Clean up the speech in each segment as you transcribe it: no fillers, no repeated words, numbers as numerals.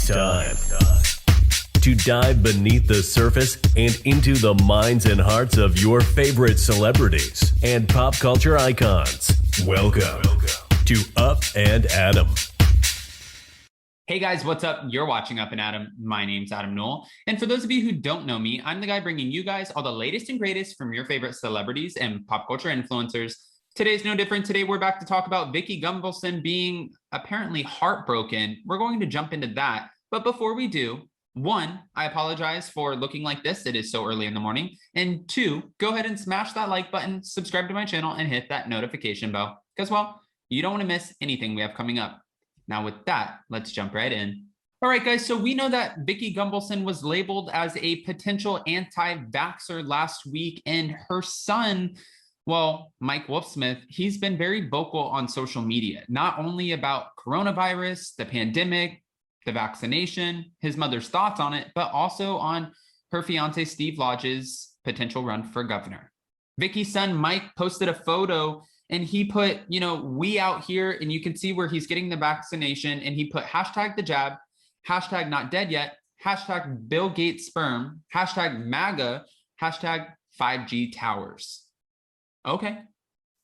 It's time to dive beneath the surface and into the minds and hearts of your favorite celebrities and pop culture icons. Welcome to Up and Adam. Hey guys, what's up? You're watching Up and Adam. My name's Adam Newell. And for those of you who don't know me, I'm the guy bringing you guys all the latest and greatest from your favorite celebrities and pop culture influencers. Today's no different. Today we're back to talk about Vicki Gunvalson being apparently heartbroken. We're going to jump into that. But before we do, one, I apologize for looking like this. It is so early in the morning. And two, go ahead and smash that like button, subscribe to my channel, and hit that notification bell. Because, well, you don't want to miss anything we have coming up. Now with that, let's jump right in. All right, guys, so we know that Vicki Gunvalson was labeled as a potential anti-vaxxer last week, and her son, well, Mike Wolfsmith, he's been very vocal on social media, not only about coronavirus, the pandemic, the vaccination, his mother's thoughts on it, but also on her fiance Steve Lodge's potential run for governor. Vicki's son, Mike, posted a photo and he put, we out here, and you can see where he's getting the vaccination, and he put hashtag the jab, hashtag not dead yet, hashtag Bill Gates sperm, hashtag MAGA, hashtag 5G towers. Okay.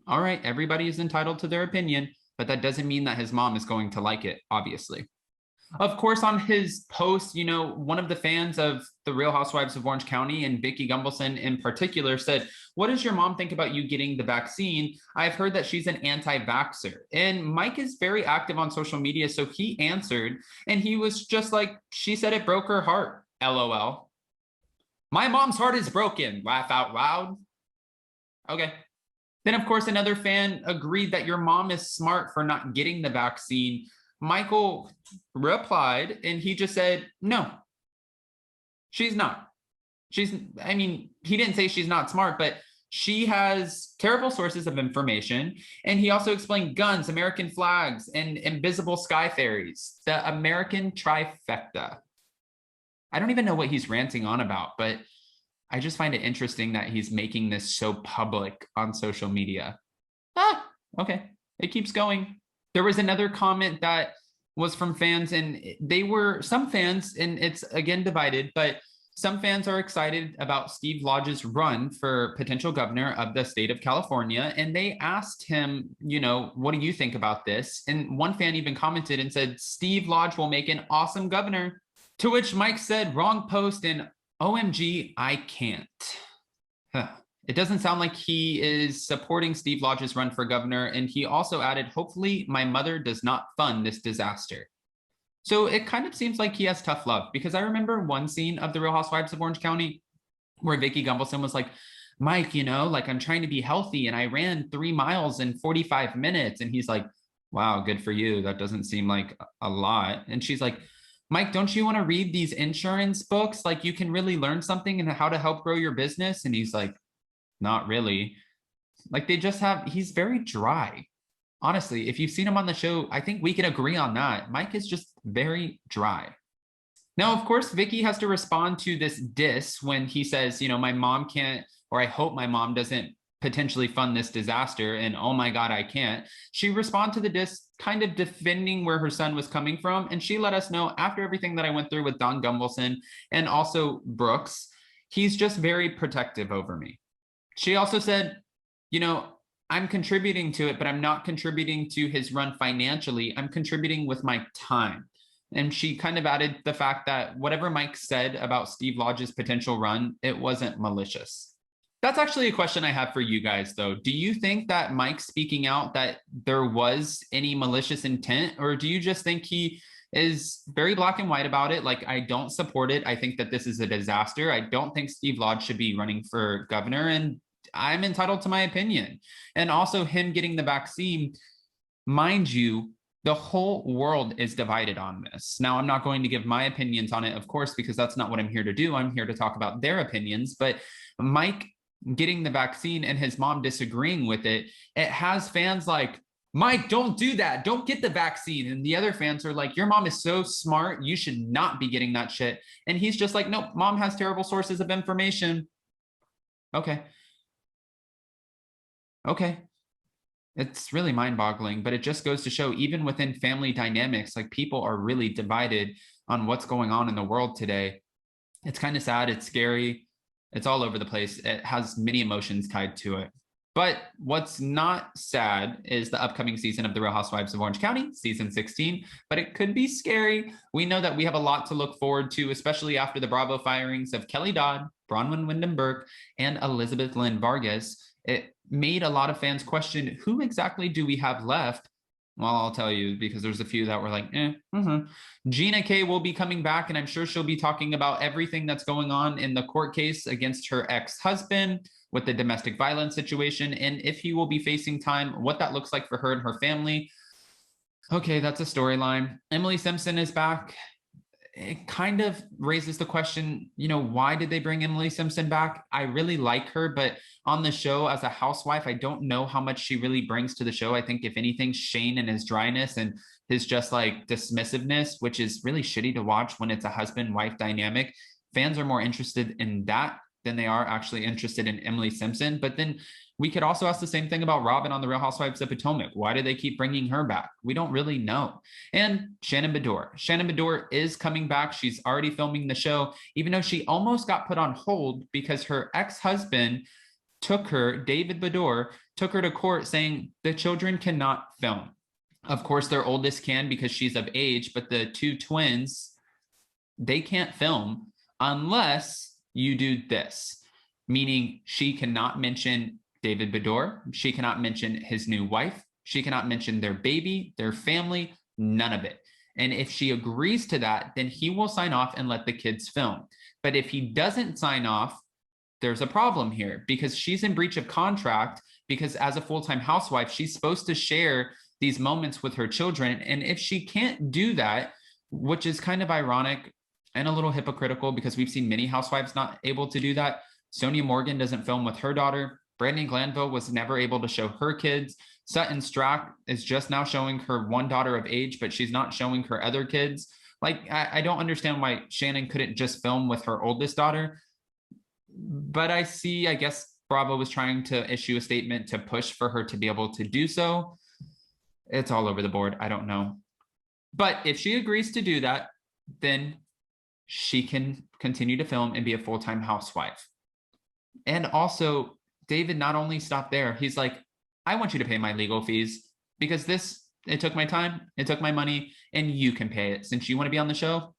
All right. Everybody is entitled to their opinion, but that doesn't mean that his mom is going to like it, obviously. Of course, on his post, one of the fans of the Real Housewives of Orange County, and Vicki Gunvalson in particular, said, "What does your mom think about you getting the vaccine? I've heard that she's an anti-vaxxer." And Mike is very active on social media, so he answered, and he was just like, "She said it broke her heart, LOL. My mom's heart is broken, laugh out loud." Okay. Then, of course, another fan agreed that your mom is smart for not getting the vaccine. Michael replied, and he just said, "No, she's not. He didn't say she's not smart, but she has terrible sources of information." And he also explained guns, American flags, and invisible sky fairies, the American trifecta. I don't even know what he's ranting on about, but I just find it interesting that he's making this so public on social media. Okay, it keeps going. There was another comment that was from fans, and they were some fans, and it's again divided, but some fans are excited about Steve Lodge's run for potential governor of the state of California. And they asked him, what do you think about this? And one fan even commented and said, "Steve Lodge will make an awesome governor." To which Mike said, "Wrong post," and OMG, I can't. It doesn't sound like he is supporting Steve Lodge's run for governor. And he also added, "Hopefully my mother does not fund this disaster." So it kind of seems like he has tough love, because I remember one scene of the Real Housewives of Orange County where Vicki Gunvalson was like, "Mike, I'm trying to be healthy and I ran 3 miles in 45 minutes. And he's like, "Wow, good for you. That doesn't seem like a lot." And she's like, "Mike, don't you want to read these insurance books? Like, you can really learn something and how to help grow your business." And he's like, "Not really." Like, he's very dry. Honestly, if you've seen him on the show, I think we can agree on that. Mike is just very dry. Now, of course, Vicki has to respond to this diss when he says, "My mom can't, or I hope my mom doesn't potentially fund this disaster." And "Oh my God, I can't." She responded to the diss kind of defending where her son was coming from. And she let us know, after everything that I went through with Don Gunvalson and also Brooks, he's just very protective over me. She also said, "I'm contributing to it, but I'm not contributing to his run financially. I'm contributing with my time." And she kind of added the fact that whatever Mike said about Steve Lodge's potential run, it wasn't malicious. That's actually a question I have for you guys, though. Do you think that Mike speaking out that there was any malicious intent, or do you just think he is very black and white about it? Like, "I don't support it. I think that this is a disaster. I don't think Steve Lodge should be running for governor, and I'm entitled to my opinion." And also him getting the vaccine, mind you, the whole world is divided on this. Now, I'm not going to give my opinions on it, of course, because that's not what I'm here to do. I'm here to talk about their opinions. But Mike getting the vaccine and his mom disagreeing with it, it has fans like, "Mike, don't do that. Don't get the vaccine." And the other fans are like, "Your mom is so smart. You should not be getting that shit." And he's just like, "Nope, mom has terrible sources of information." Okay. It's really mind-boggling, but it just goes to show, even within family dynamics, like people are really divided on what's going on in the world today. It's kind of sad. It's scary. It's all over the place. It has many emotions tied to it. But what's not sad is the upcoming season of The Real Housewives of Orange County, season 16, but it could be scary. We know that we have a lot to look forward to, especially after the Bravo firings of Kelly Dodd, Bronwyn Wyndham Burke, and Elizabeth Lynn Vargas. It made a lot of fans question, who exactly do we have left? Well, I'll tell you, because there's a few that were like, Gina K will be coming back, and I'm sure she'll be talking about everything that's going on in the court case against her ex-husband with the domestic violence situation, and if he will be facing time, what that looks like for her and her family. Okay, that's a storyline. Emily Simpson is back. It kind of raises the question, why did they bring Emily Simpson back? I really like her, but on the show as a housewife, I don't know how much she really brings to the show. I think if anything, Shane and his dryness and his just like dismissiveness, which is really shitty to watch when it's a husband-wife dynamic. Fans are more interested in that than they are actually interested in Emily Simpson. But then we could also ask the same thing about Robin on The Real Housewives of Potomac. Why do they keep bringing her back? We don't really know. And Shannon Beador. Shannon Beador is coming back. She's already filming the show, even though she almost got put on hold because her ex-husband took her, David Beador, took her to court saying the children cannot film. Of course, their oldest can because she's of age, but the two twins, they can't film unless you do this, meaning she cannot mention David Beador. She cannot mention his new wife. She cannot mention their baby, their family, none of it. And if she agrees to that, then he will sign off and let the kids film. But if he doesn't sign off, there's a problem here because she's in breach of contract because as a full-time housewife, she's supposed to share these moments with her children. And if she can't do that, which is kind of ironic and a little hypocritical because we've seen many housewives not able to do that. Sonia Morgan doesn't film with her daughter. Brandi Glanville was never able to show her kids. Sutton Strack is just now showing her one daughter of age, but she's not showing her other kids. Like, I don't understand why Shannon couldn't just film with her oldest daughter. But I guess Bravo was trying to issue a statement to push for her to be able to do so. It's all over the board. I don't know. But if she agrees to do that, then she can continue to film and be a full-time housewife. And also, David not only stopped there, he's like, I want you to pay my legal fees because it took my time, it took my money, and you can pay it. Since you want to be on the show,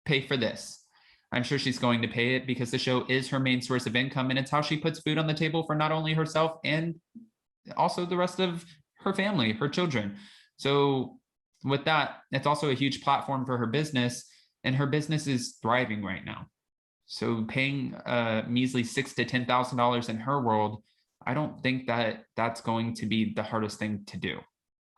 pay for this. I'm sure she's going to pay it because the show is her main source of income, and it's how she puts food on the table for not only herself and also the rest of her family, her children. So with that, it's also a huge platform for her business, and her business is thriving right now. So paying a measly $6,000 to $10,000 in her world, I don't think that that's going to be the hardest thing to do.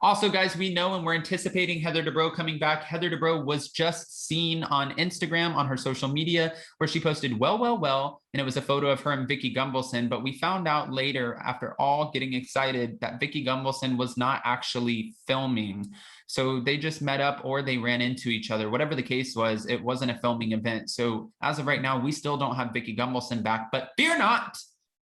Also, guys, we know and we're anticipating Heather Dubrow coming back. Heather Dubrow was just seen on Instagram on her social media where she posted, well, and it was a photo of her and Vicki Gunvalson. But we found out later, after all getting excited, that Vicki Gunvalson was not actually filming. So they just met up or they ran into each other. Whatever the case was, it wasn't a filming event. So as of right now, we still don't have Vicki Gunvalson back, but fear not,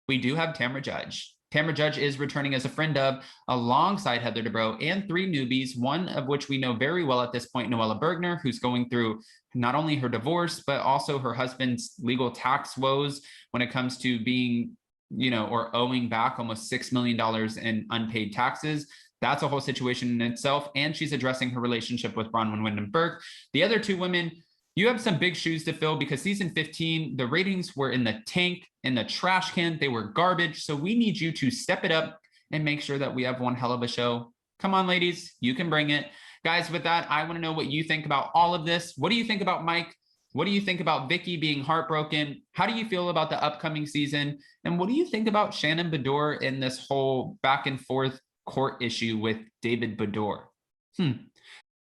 we do have Tamra Judge. Tamra Judge is returning as a friend of, alongside Heather Dubrow and three newbies, one of which we know very well at this point, Noella Bergner, who's going through not only her divorce, but also her husband's legal tax woes when it comes to being, or owing back almost $6 million in unpaid taxes. That's a whole situation in itself. And she's addressing her relationship with Bronwyn Wyndham Burke. The other two women, you have some big shoes to fill because season 15, the ratings were in the tank, in the trash can. They were garbage. So we need you to step it up and make sure that we have one hell of a show. Come on, ladies, you can bring it. Guys, with that, I want to know what you think about all of this. What do you think about Mike? What do you think about Vicki being heartbroken? How do you feel about the upcoming season? And what do you think about Shannon Beador in this whole back and forth court issue with David Beador?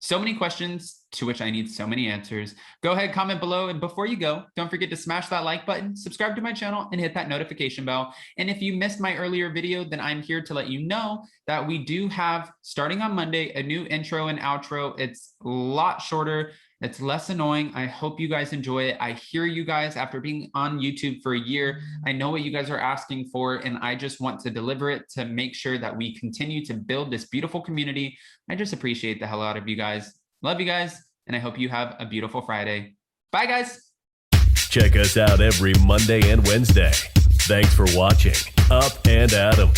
So many questions. to which I need so many answers, go ahead, comment below. And before you go, don't forget to smash that like button, subscribe to my channel, and hit that notification bell. And if you missed my earlier video, then I'm here to let you know that we do have, starting on Monday, a new intro and outro. It's a lot shorter. It's less annoying. I hope you guys enjoy it. I hear you guys after being on YouTube for a year. I know what you guys are asking for, and I just want to deliver it to make sure that we continue to build this beautiful community. I just appreciate the hell out of you guys. Love you guys, and I hope you have a beautiful Friday. Bye, guys. Check us out every Monday and Wednesday. Thanks for watching Up and Adam.